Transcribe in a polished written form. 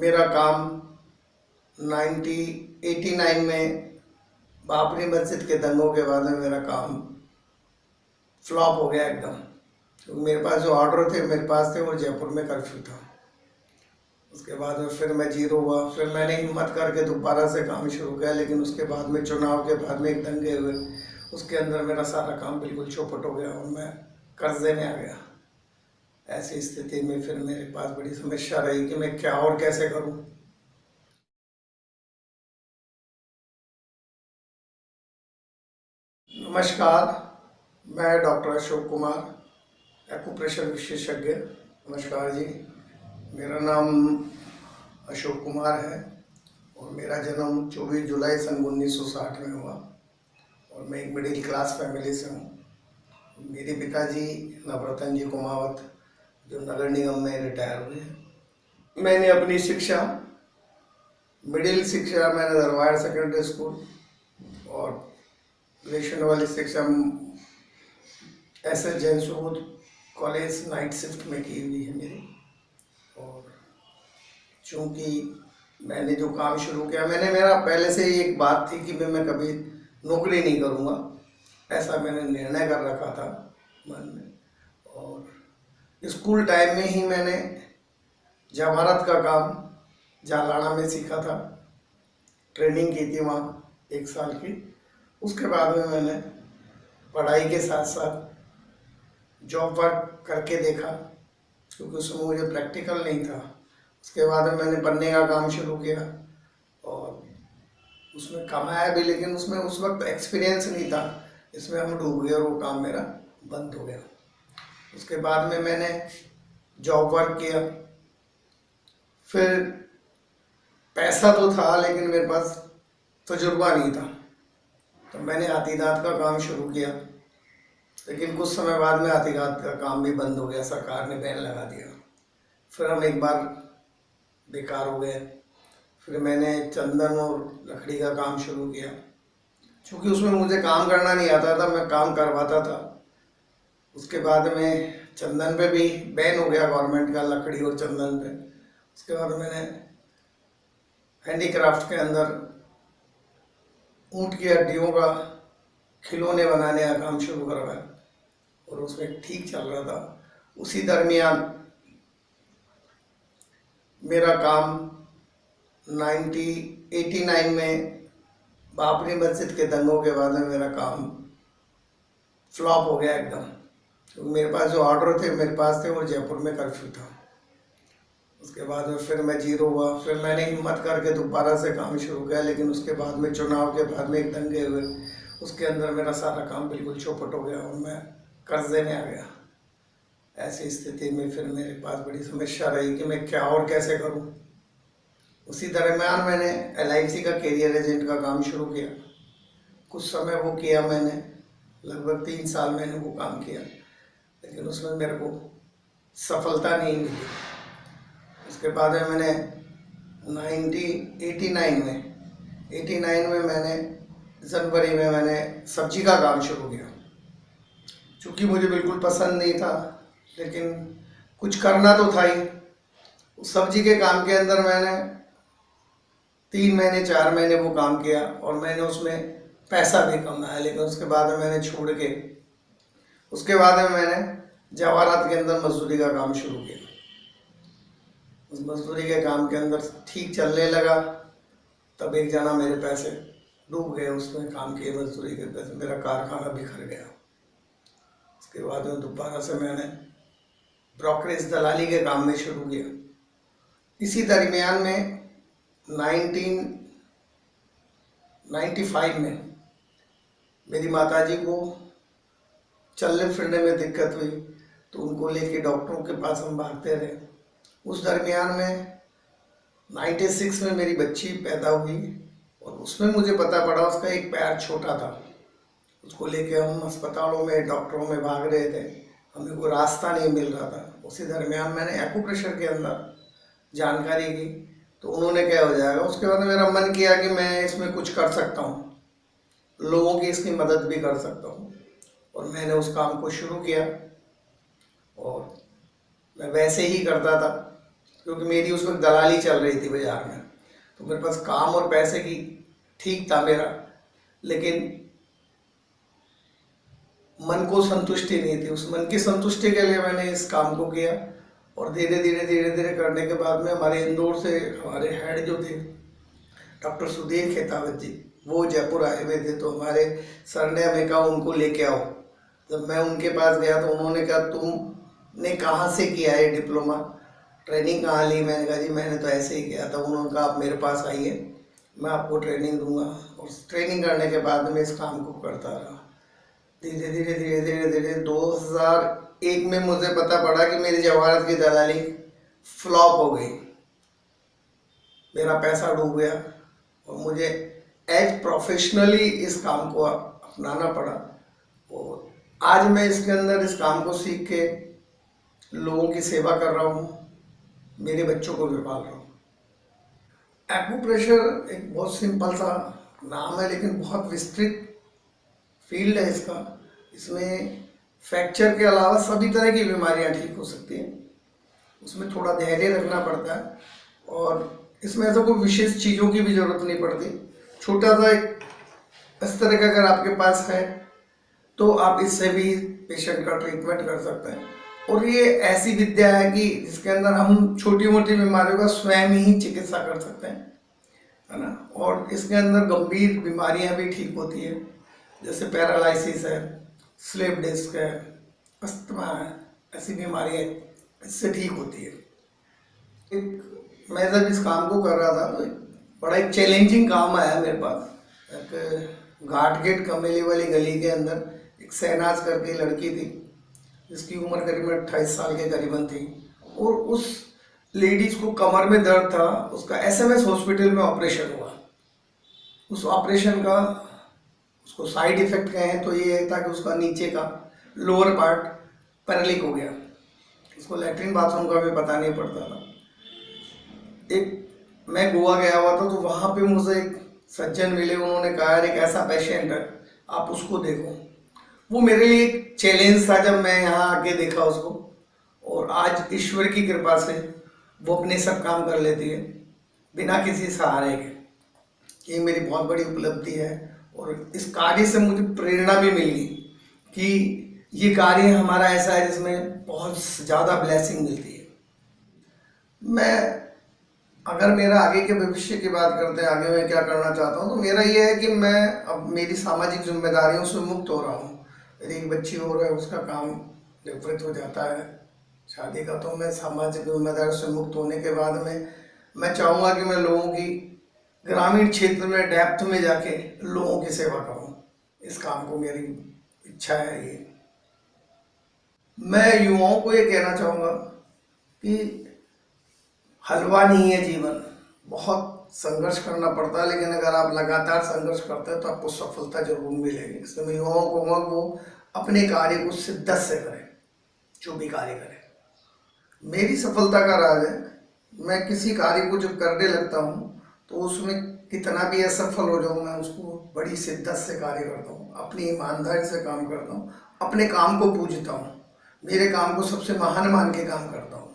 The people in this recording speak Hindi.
मेरा काम 1989 में बाबरी मस्जिद के दंगों के बाद में मेरा काम फ्लॉप हो गया एकदम। तो मेरे पास जो ऑर्डर थे मेरे पास थे और जयपुर में कर्फ्यू था। उसके बाद में फिर मैं जीरो हुआ। फिर मैंने हिम्मत करके दोबारा से काम शुरू किया, लेकिन उसके बाद में चुनाव के बाद में एक दंगे हुए, उसके अंदर मेरा सारा काम बिल्कुल चौपट हो गया और मैं कर्जे में आ गया। ऐसी स्थिति में फिर मेरे पास बड़ी समस्या रही कि मैं क्या और कैसे करूं। नमस्कार, मैं डॉक्टर अशोक कुमार, एक्यूप्रेशर विशेषज्ञ। नमस्कार जी, मेरा नाम अशोक कुमार है और मेरा जन्म 24 जुलाई सन 1960 में हुआ और मैं एक मिडिल क्लास फैमिली से हूँ। मेरे पिताजी नवरतन जी कुमावत जो नगर निगम में रिटायर हुए हैं। मैंने अपनी शिक्षा मिडिल शिक्षा मैंने दरबार सेकेंडरी स्कूल और ग्रेजुएशन वाली शिक्षा एस एस जैन सूद कॉलेज नाइट शिफ्ट में की हुई है मेरी। और चूँकि मैंने जो काम शुरू किया, मेरा पहले से ही एक बात थी कि मैं कभी नौकरी नहीं करूँगा, ऐसा मैंने निर्णय कर रखा था मन में। और स्कूल टाइम में ही मैंने जमानत का काम जालाना में सीखा था, ट्रेनिंग की थी वहाँ 1 साल की। उसके बाद में मैंने पढ़ाई के साथ साथ जॉब वर्क करके देखा, क्योंकि उसमें मुझे प्रैक्टिकल नहीं था। उसके बाद में मैंने बनने का काम शुरू किया और उसमें कमाया भी, लेकिन उसमें उस वक्त एक्सपीरियंस नहीं था, इसमें हम डूब गए और वो काम मेरा बंद हो गया। उसके बाद में मैंने जॉब वर्क किया, फिर पैसा तो था लेकिन मेरे पास तजुर्बा नहीं था, तो मैंने आतिदात का काम शुरू किया। लेकिन कुछ समय बाद में आतिदात का काम भी बंद हो गया, सरकार ने बैन लगा दिया। फिर हम एक बार बेकार हो गए। फिर मैंने चंदन और लकड़ी का काम शुरू किया। चूँकि उसमें मुझे काम करना नहीं आता था, मैं काम करवाता था। उसके बाद में चंदन पे भी बैन हो गया गवर्नमेंट का, लकड़ी और चंदन पे। उसके बाद मैंने हैंडीक्राफ्ट के अंदर ऊँट की हड्डियों का खिलौने बनाने का काम शुरू करवाया और उसमें ठीक चल रहा था। उसी दरमियान मेरा काम 1989 में बाबरी मस्जिद के दंगों के बाद में मेरा काम फ्लॉप हो गया एकदम। तो मेरे पास जो ऑर्डर थे मेरे पास थे और जयपुर में कर्फ्यू था। उसके बाद में फिर मैं जीरो हुआ। फिर मैंने हिम्मत करके दोबारा से काम शुरू किया, लेकिन उसके बाद में चुनाव के बाद में एक दंगे हुए, उसके अंदर मेरा सारा काम बिल्कुल चौपट हो गया और मैं कर्जे में आ गया। ऐसी स्थिति में फिर मेरे पास बड़ी समस्या रही कि मैं क्या और कैसे करूं। उसी दरम्यान मैंने LIC का कैरियर एजेंट का काम शुरू किया। कुछ समय वो किया मैंने, लगभग 3 साल मैंने वो काम किया, लेकिन उसमें मेरे को सफलता नहीं मिली। उसके बाद में मैंने 1989 में मैंने जनवरी में मैंने सब्जी का काम शुरू किया। चूँकि मुझे बिल्कुल पसंद नहीं था, लेकिन कुछ करना तो था ही। उस सब्जी के काम के अंदर मैंने 3 महीने 4 महीने वो काम किया और मैंने उसमें पैसा भी कमाया, लेकिन उसके बाद में मैंने छोड़ के उसके बाद में मैंने जवाहरात के अंदर मजदूरी का काम शुरू किया। उस मजदूरी के काम के अंदर ठीक चलने लगा, तब एक जना मेरे पैसे डूब गए, उसमें काम किए मजदूरी के पैसे, मेरा कारखाना बिखर गया। उसके बाद में दोबारा से मैंने ब्रोकरेज दलाली के काम में शुरू किया। इसी दरमियान में 1995 में मेरी माताजी को चलने फिरने में दिक्कत हुई, तो उनको लेके डॉक्टरों के पास हम भागते रहे। उस दरमियान में 96 में मेरी बच्ची पैदा हुई और उसमें मुझे पता पड़ा उसका एक पैर छोटा था। उसको लेके हम अस्पतालों में डॉक्टरों में भाग रहे थे, हमें कोई रास्ता नहीं मिल रहा था। उसी दरमियान मैंने एक्यूप्रेशर के अंदर जानकारी की, तो उन्होंने क्या हो जाएगा। उसके बाद मेरा मन किया कि मैं इसमें कुछ कर सकता हूँ, लोगों की इसकी मदद भी कर सकता हूँ, और मैंने उस काम को शुरू किया। और मैं वैसे ही करता था क्योंकि मेरी उस वक्त दलाली चल रही थी बाजार में। तो मेरे पास काम और पैसे की ठीक था मेरा, लेकिन मन को संतुष्टि नहीं थी। उस मन की संतुष्टि के लिए मैंने इस काम को किया, और धीरे धीरे करने के बाद में हमारे इंदौर से हमारे हेड जो थे डॉक्टर सुधीर खेतावत जी, वो जयपुर आए हुए थे। तो हमारे सर ने हमें कहा उनको लेके आओ। जब मैं उनके पास गया तो उन्होंने कहा तुमने कहाँ से किया है डिप्लोमा, ट्रेनिंग कहाँ ली? मैंने कहा जी मैंने तो ऐसे ही किया था। उन्होंने कहा आप मेरे पास आइए, मैं आपको ट्रेनिंग दूंगा। और ट्रेनिंग करने के बाद में इस काम को करता रहा। धीरे धीरे 2001 में मुझे पता पड़ा कि मेरी जवाहरात की दलाली फ्लॉप हो गई, मेरा पैसा डूब गया, और मुझे एज प्रोफेशनली इस काम को अपनाना पड़ा। और आज मैं इसके अंदर इस काम को सीख के लोगों की सेवा कर रहा हूँ, मेरे बच्चों को भी पाल रहा हूँ। एक्यूप्रेशर एक बहुत सिंपल सा नाम है, लेकिन बहुत विस्तृत फील्ड है इसका। इसमें फ्रैक्चर के अलावा सभी तरह की बीमारियां ठीक हो सकती हैं। उसमें थोड़ा धैर्य रखना पड़ता है, और इसमें ऐसा कोई विशेष चीज़ों की भी ज़रूरत नहीं पड़ती। छोटा सा एक इस तरह का अगर आपके पास है तो आप इससे भी पेशेंट का ट्रीटमेंट कर सकते हैं। और ये ऐसी विद्या है कि जिसके अंदर हम छोटी मोटी बीमारियों का स्वयं ही चिकित्सा कर सकते हैं, है ना। और इसके अंदर गंभीर बीमारियां भी ठीक होती है, जैसे पैरालिसिस है, स्लिप डिस्क है, अस्थमा है, ऐसी बीमारियां इससे ठीक होती है। मैं जब इस काम को कर रहा था तो बड़ा एक चैलेंजिंग काम आया मेरे पास। एक घाट गेट कमेली वाली गली के अंदर एक शहनाज करके लड़की थी, जिसकी उम्र करीबन 28 साल के करीबन थी, और उस लेडीज को कमर में दर्द था। उसका एसएमएस हॉस्पिटल में ऑपरेशन हुआ। उस ऑपरेशन का उसको साइड इफेक्ट कहे हैं तो ये था कि उसका नीचे का लोअर पार्ट पैरालिक हो गया। उसको लैट्रिन बाथरूम का भी पता नहीं पड़ता था। एक मैं गोवा गया हुआ था, तो वहाँ पे मुझे एक सज्जन मिले, उन्होंने कहा एक ऐसा पेशेंट है, आप उसको देखो। वो मेरे लिए एक चैलेंज था जब मैं यहाँ आके देखा उसको, और आज ईश्वर की कृपा से वो अपने सब काम कर लेती है बिना किसी सहारे के। ये मेरी बहुत बड़ी उपलब्धि है, और इस कार्य से मुझे प्रेरणा भी मिली कि ये कार्य हमारा ऐसा है जिसमें बहुत ज़्यादा ब्लेसिंग मिलती है। मैं अगर मेरा आगे के भविष्य की बात करते हैं, आगे मैं क्या करना चाहता हूँ, तो मेरा ये है कि मैं अब मेरी सामाजिक जिम्मेदारियों से मुक्त हो रहा हूँ। मेरी एक बच्ची हो रहा है, उसका काम निवृत्त हो जाता है शादी का, तो मैं सामाजिक जिम्मेदारियों से मुक्त होने के बाद में मैं चाहूँगा कि मैं लोगों की ग्रामीण क्षेत्र में डेप्थ में जाके लोगों की सेवा करूँ। इस काम को मेरी इच्छा है ये। मैं युवाओं को ये कहना चाहूँगा कि हलवा नहीं है जीवन, बहुत संघर्ष करना पड़ता है, लेकिन अगर आप लगातार संघर्ष करते हैं तो आपको सफलता जरूर मिलेगी। इसलिए मैं युवाओं को कहूँगा वो अपने कार्य को शिद्दत से करें, जो भी कार्य करें। मेरी सफलता का राज है, मैं किसी कार्य को जब करने लगता हूँ तो उसमें कितना भी असफल हो जाऊँ, मैं उसको बड़ी शिद्दत से कार्य करता हूँ, अपनी ईमानदारी से काम करता हूँ, अपने काम को पूजता हूँ, मेरे काम को सबसे महान मान के काम करता हूँ।